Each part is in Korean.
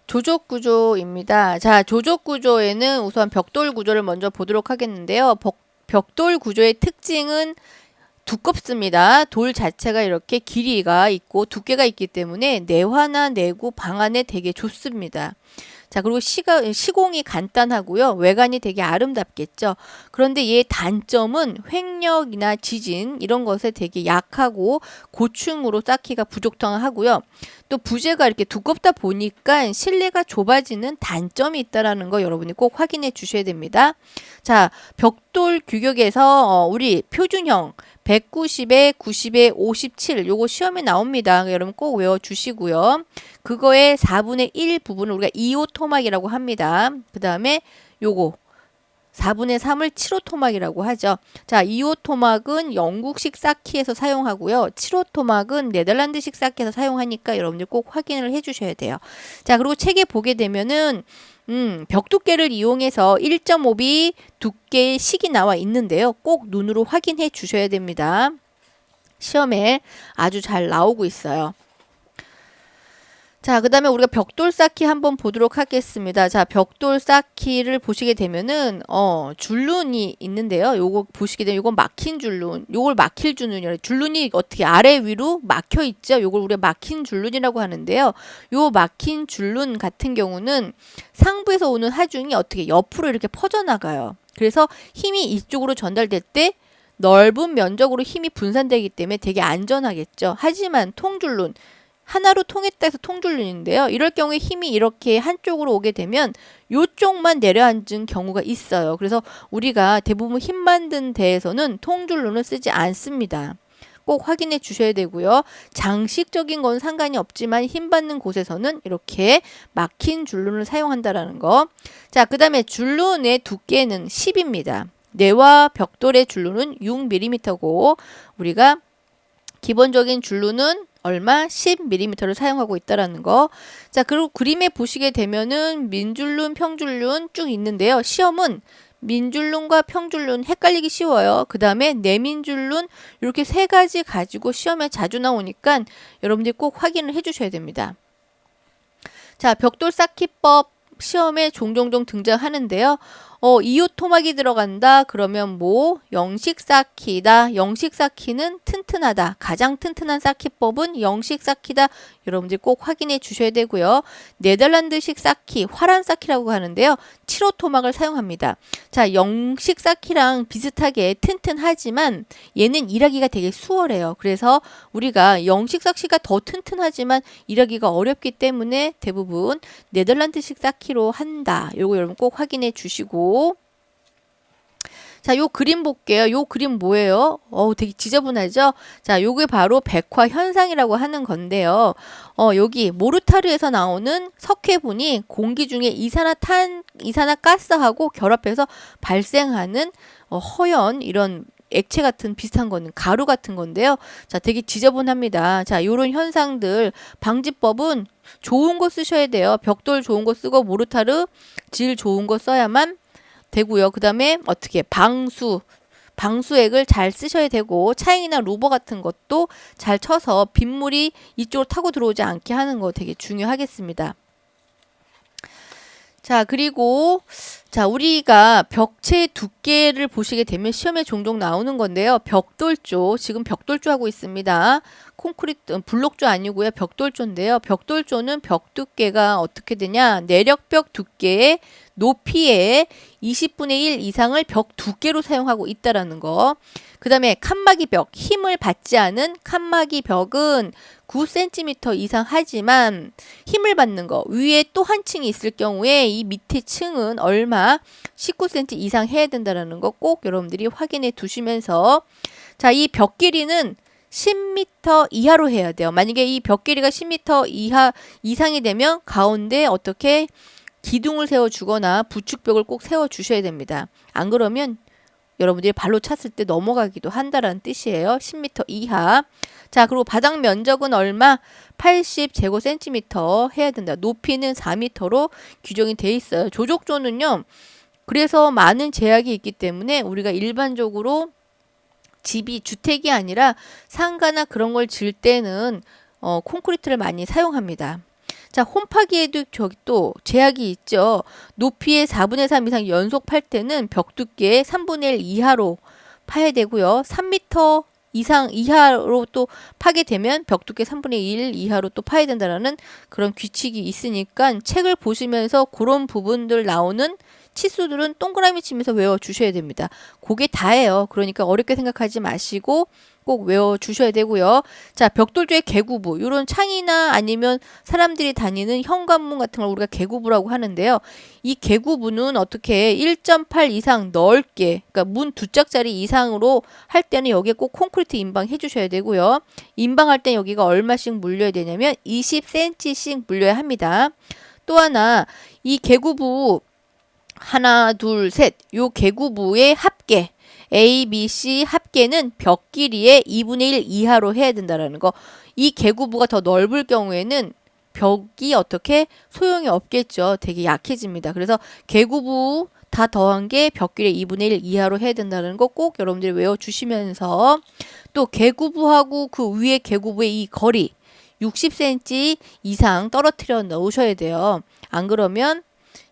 조적 구조입니다. 자, 조적 구조에는 우선 벽돌 구조를 먼저 보도록 하겠는데요. 벽돌 구조의 특징은 두껍습니다. 돌 자체가 이렇게 길이가 있고 두께가 있기 때문에 내화나 내구 방안에 되게 좋습니다. 자, 그리고 시공이 간단하고요. 외관이 되게 아름답겠죠. 그런데 얘 단점은 횡력이나 지진 이런 것에 되게 약하고 고충으로 쌓기가 부족하고요. 또 부재가 이렇게 두껍다 보니까 실내가 좁아지는 단점이 있다라는 거 여러분이 꼭 확인해 주셔야 됩니다. 자, 벽돌 규격에서 우리 표준형 190에 90에 57 요거 시험에 나옵니다. 여러분 꼭 외워주시고요. 그거의 4분의 1 부분을 우리가 2호 토막이라고 합니다. 그 다음에 요거 4분의 3을 7호 토막이라고 하죠. 자, 2호 토막은 영국식 쌓기에서 사용하고요. 7호 토막은 네덜란드식 쌓기에서 사용하니까 여러분들 꼭 확인을 해주셔야 돼요. 자, 그리고 책에 보게 되면은 벽 두께를 이용해서 1.5B 두께의 식이 나와 있는데요. 꼭 눈으로 확인해 주셔야 됩니다. 시험에 아주 잘 나오고 있어요. 자, 그 다음에 우리가 벽돌 쌓기 한번 보도록 하겠습니다. 자, 벽돌 쌓기를 보시게 되면은, 줄눈이 있는데요. 요거 보시게 되면, 요건 막힌 줄눈. 요걸 막힐 줄눈이래요. 줄눈이 어떻게 아래 위로 막혀 있죠? 요걸 우리가 막힌 줄눈이라고 하는데요. 요 막힌 줄눈 같은 경우는 상부에서 오는 하중이 어떻게 옆으로 이렇게 퍼져나가요. 그래서 힘이 이쪽으로 전달될 때 넓은 면적으로 힘이 분산되기 때문에 되게 안전하겠죠. 하지만 통줄눈, 하나로 통했다 해서 통줄눈인데요. 이럴 경우에 힘이 이렇게 한쪽으로 오게 되면 요쪽만 내려앉은 경우가 있어요. 그래서 우리가 대부분 힘 만든 데에서는 통줄눈을 쓰지 않습니다. 꼭 확인해 주셔야 되고요. 장식적인 건 상관이 없지만 힘 받는 곳에서는 이렇게 막힌 줄눈을 사용한다라는 거. 자, 그 다음에 줄눈의 두께는 10입니다. 내와 벽돌의 줄눈은 6mm고 우리가 기본적인 줄눈은 얼마? 10mm를 사용하고 있다라는 거. 자, 그리고 그림에 보시게 되면은 민줄눈, 평줄눈 쭉 있는데요. 시험은 민줄눈과 평줄눈 헷갈리기 쉬워요. 그 다음에 내민줄눈 이렇게 세 가지 가지고 시험에 자주 나오니까 여러분들이 꼭 확인을 해주셔야 됩니다. 자, 벽돌 쌓기법 시험에 종종 등장하는데요. 2호 토막이 들어간다. 그러면 뭐 영식 쌓기다. 영식 쌓기는 튼튼하다. 가장 튼튼한 쌓기법은 영식 쌓기다. 여러분들 꼭 확인해 주셔야 되고요. 네덜란드식 쌓기, 화란 쌓기라고 하는데요. 7호 토막을 사용합니다. 자, 영식 쌓기랑 비슷하게 튼튼하지만 얘는 일하기가 되게 수월해요. 그래서 우리가 영식 쌓기가 더 튼튼하지만 일하기가 어렵기 때문에 대부분 네덜란드식 쌓기로 한다. 요거 여러분 꼭 확인해 주시고. 자, 요 그림 볼게요. 요 그림 뭐예요? 되게 지저분하죠? 자, 요게 바로 백화 현상이라고 하는 건데요. 여기 모르타르에서 나오는 석회분이 공기 중에 이산화가스하고 결합해서 발생하는 허연 이런 액체 같은 비슷한 거는 가루 같은 건데요. 자, 되게 지저분합니다. 자, 요런 현상들 방지법은 좋은 거 쓰셔야 돼요. 벽돌 좋은 거 쓰고 모르타르 질 좋은 거 써야만 되고요. 그 다음에 어떻게 방수액을 잘 쓰셔야 되고 차잉이나 루버 같은 것도 잘 쳐서 빗물이 이쪽으로 타고 들어오지 않게 하는 거 되게 중요하겠습니다. 자, 그리고 자, 우리가 벽체 두께를 보시게 되면 시험에 종종 나오는 건데요. 벽돌조, 지금 벽돌조 하고 있습니다. 콘크리트, 블록조 아니고요. 벽돌조인데요. 벽돌조는 벽 두께가 어떻게 되냐? 내력벽 두께의 높이의 20분의 1 이상을 벽 두께로 사용하고 있다라는 거. 그 다음에 칸막이 벽, 힘을 받지 않은 칸막이 벽은 9cm 이상 하지만 힘을 받는 거 위에 또 한 층이 있을 경우에 이 밑에 층은 얼마 19cm 이상 해야 된다는 거 꼭 여러분들이 확인해 두시면서 자, 이 벽 길이는 10m 이하로 해야 돼요. 만약에 이 벽 길이가 10m 이상이 되면 가운데 어떻게 기둥을 세워주거나 부축벽을 꼭 세워주셔야 됩니다. 안 그러면 여러분들이 발로 찼을 때 넘어가기도 한다라는 뜻이에요. 10m 이하. 자, 그리고 바닥 면적은 얼마? 80제곱센티미터 해야 된다. 높이는 4m로 규정이 돼 있어요. 조족조는요. 그래서 많은 제약이 있기 때문에 우리가 일반적으로 집이 주택이 아니라 상가나 그런 걸 질 때는 콘크리트를 많이 사용합니다. 자, 홈파기에도 저기 또 제약이 있죠. 높이의 4분의 3 이상 연속 팔 때는 벽 두께의 3분의 1 이하로 파야 되고요. 3m 이상 이하로 또 파게 되면 벽 두께 3분의 1 이하로 또 파야 된다라는 그런 규칙이 있으니까 책을 보시면서 그런 부분들 나오는 치수들은 동그라미 치면서 외워 주셔야 됩니다. 그게 다예요. 그러니까 어렵게 생각하지 마시고 꼭 외워 주셔야 되고요. 자, 벽돌조의 개구부. 이런 창이나 아니면 사람들이 다니는 현관문 같은 걸 우리가 개구부라고 하는데요. 이 개구부는 어떻게 1.8 이상 넓게, 그러니까 문 두 짝짜리 이상으로 할 때는 여기에 꼭 콘크리트 인방 해 주셔야 되고요. 인방할 때 여기가 얼마씩 물려야 되냐면 20cm씩 물려야 합니다. 또 하나, 이 개구부 하나, 둘, 셋. 요 개구부의 합계. A, B, C 합계는 벽 길이의 2분의 1 이하로 해야 된다라는 거. 이 개구부가 더 넓을 경우에는 벽이 어떻게 소용이 없겠죠. 되게 약해집니다. 그래서 개구부 다 더한 게 벽 길이의 2분의 1 이하로 해야 된다는 거 꼭 여러분들이 외워주시면서 또 개구부하고 그 위에 개구부의 이 거리 60cm 이상 떨어뜨려 놓으셔야 돼요. 안 그러면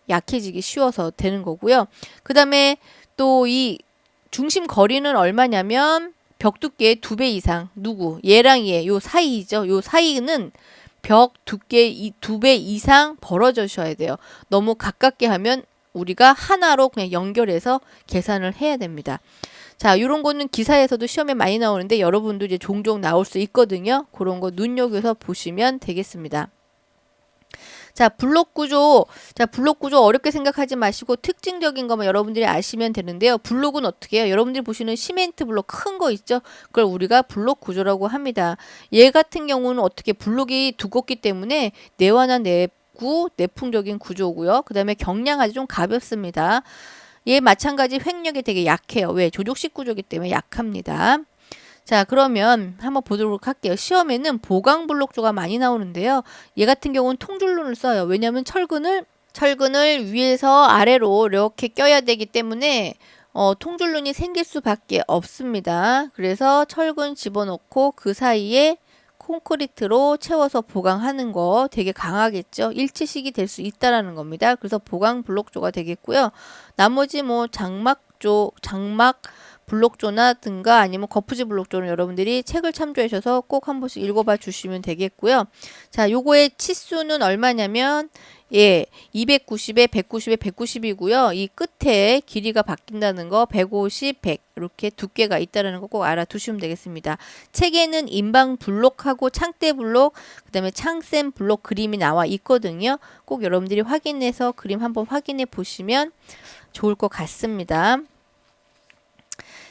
약해지기 쉬워서 되는 거고요. 그 다음에 또 이 중심 거리는 얼마냐면 벽 두께의 2배 이상. 누구? 얘랑 얘. 요 사이죠. 요 사이는 벽 두께 2배 이상 벌어져셔야 돼요. 너무 가깝게 하면 우리가 하나로 그냥 연결해서 계산을 해야 됩니다. 자, 요런 거는 기사에서도 시험에 많이 나오는데 여러분도 이제 종종 나올 수 있거든요. 그런 거 눈여겨서 보시면 되겠습니다. 자, 블록 구조. 자, 블록 구조 어렵게 생각하지 마시고 특징적인 것만 여러분들이 아시면 되는데요. 블록은 어떻게 해요? 여러분들이 보시는 시멘트 블록 큰 거 있죠? 그걸 우리가 블록 구조라고 합니다. 얘 같은 경우는 어떻게 블록이 두껍기 때문에 내완화 내구, 내풍적인 구조고요. 그 다음에 경량하지 좀 가볍습니다. 얘 마찬가지 횡력이 되게 약해요. 왜? 조족식 구조이기 때문에 약합니다. 자, 그러면 한번 보도록 할게요. 시험에는 보강블록조가 많이 나오는데요. 얘 같은 경우는 통줄론을 써요. 왜냐하면 철근을 위에서 아래로 이렇게 껴야 되기 때문에 통줄론이 생길 수밖에 없습니다. 그래서 철근 집어넣고 그 사이에 콘크리트로 채워서 보강하는 거 되게 강하겠죠. 일치식이 될 수 있다라는 겁니다. 그래서 보강 블록조가 되겠고요. 나머지 뭐 장막 블록조나든가 아니면 거푸지 블록조는 여러분들이 책을 참조하셔서 꼭 한 번씩 읽어봐 주시면 되겠고요. 자, 요거의 치수는 얼마냐면 290에 190에 190이고요. 이 끝에 길이가 바뀐다는 거 150, 100 이렇게 두께가 있다는 거 꼭 알아두시면 되겠습니다. 책에는 인방 블록하고 창대 블록, 그다음에 창쌤 블록 그림이 나와 있거든요. 꼭 여러분들이 확인해서 그림 한번 확인해 보시면 좋을 것 같습니다.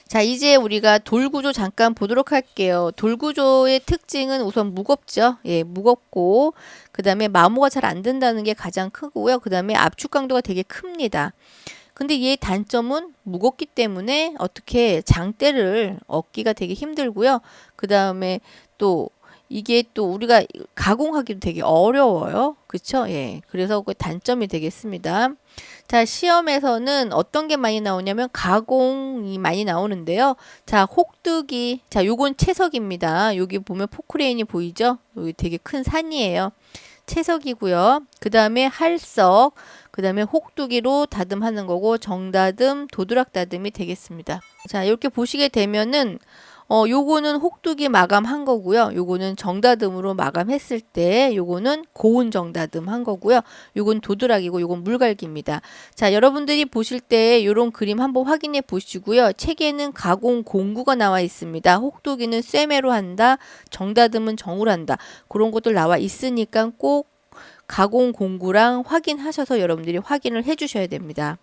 자, 이제 우리가 돌구조 잠깐 보도록 할게요. 돌구조의 특징은 우선 무겁죠. 예, 무겁고 그 다음에 마모가 잘 안 된다는 게 가장 크고요. 그 다음에 압축 강도가 되게 큽니다. 근데 얘 단점은 무겁기 때문에 어떻게 장대를 얻기가 되게 힘들고요. 그 다음에 또 이게 또 우리가 가공하기도 되게 어려워요. 그쵸? 예. 그래서 그 단점이 되겠습니다. 자, 시험에서는 어떤 게 많이 나오냐면 가공이 많이 나오는데요. 자, 혹두기. 자, 요건 채석입니다. 여기 보면 포크레인이 보이죠? 여기 되게 큰 산이에요. 채석이고요. 그 다음에 할석, 그 다음에 혹두기로 다듬하는 거고 정다듬, 도드락 다듬이 되겠습니다. 자, 이렇게 보시게 되면은 요거는 혹두기 마감한 거고요. 요거는 정다듬으로 마감했을 때 요거는 고운 정다듬 한 거고요. 요건 도드락이고 요건 물갈기입니다. 자, 여러분들이 보실 때 요런 그림 한번 확인해 보시고요. 책에는 가공 공구가 나와 있습니다. 혹두기는 쇠매로 한다. 정다듬은 정으로 한다. 그런 것들 나와 있으니까 꼭 가공 공구랑 확인하셔서 여러분들이 확인을 해 주셔야 됩니다.